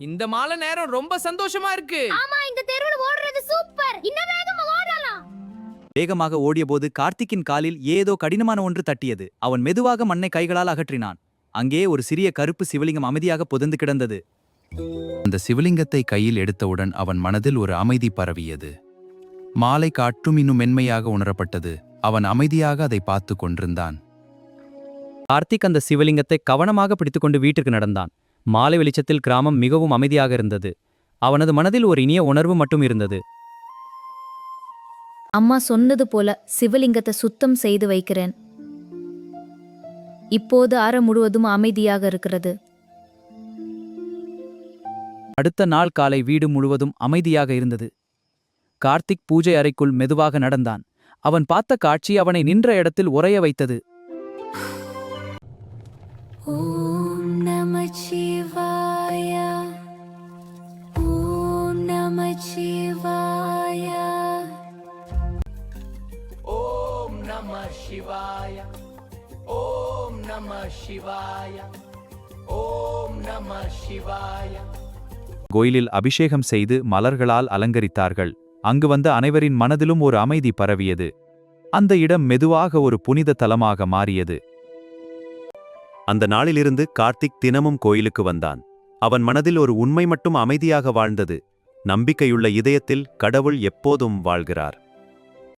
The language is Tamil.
இந்த மாலை நேரம் ரொம்ப சந்தோஷமா இருக்கு. ஆமா, இந்த தெருவுல ஓடுறது சூப்பர். இன்னும் வேகமா ஓடலாம். வேகமாக ஓடியபோது கார்த்திக்கின் காலில் ஏதோ கடினமான ஒன்று தட்டியது. அவன் மெதுவாக மண்ணை கைகளால் அகற்றினான். அங்கே ஒரு சிறிய கருப்பு சிவலிங்கம் அமைதியாக புதைந்து கிடந்தது. அந்த சிவலிங்கத்தை கையில் எடுத்தவுடன் அவன் மனதில் ஒரு அமைதி பரவியது. மாலை காற்றும் இன்னும் மென்மையாக உணரப்பட்டது. அவன் அமைதியாக அதை பார்த்து கொண்டிருந்தான். கார்த்திக் அந்த சிவலிங்கத்தை கவனமாக பிடித்துக்கொண்டு வீட்டிற்கு நடந்தான். மாலை வெளிச்சத்தில் கிராமம் மிகவும் அமைதியாக இருந்தது. அவனது மனதில் ஒரு இனிய உணர்வு மட்டும் இருந்தது. அம்மா சொன்னது போல சிவலிங்கத்தை சுத்தம் செய்து வைக்கிறேன். இப்போது அறை முழுவதும் அமைதியாக இருக்கிறது. அடுத்த நாள் காலை வீடு முழுவதும் அமைதியாக இருந்தது. கார்த்திக் பூஜை அறைக்குள் மெதுவாக நடந்தான். அவன் பார்த்த காட்சி அவனை நின்ற இடத்தில் உறைய வைத்தது. ஓம் நம சிவாய, ஓம் நம சிவாய. ஓம் நம சிவாய, ஓம் நம சிவாய, ஓம் நம சிவாய. கோயிலில் அபிஷேகம் செய்து மலர்களால் அலங்கரித்தார்கள். அங்கு வந்த அனைவரின் மனதிலும் ஒரு அமைதி பரவியது. அந்த இடம் மெதுவாக ஒரு புனித தலமாக மாறியது. அந்த நாளிலிருந்து கார்த்திக் தினமும் கோயிலுக்கு வந்தான். அவன் மனதில் ஒரு உண்மை மட்டும் அமைதியாக வாழ்ந்தது. நம்பிக்கையுள்ள இதயத்தில் கடவுள் எப்போதும் வாழ்கிறார்.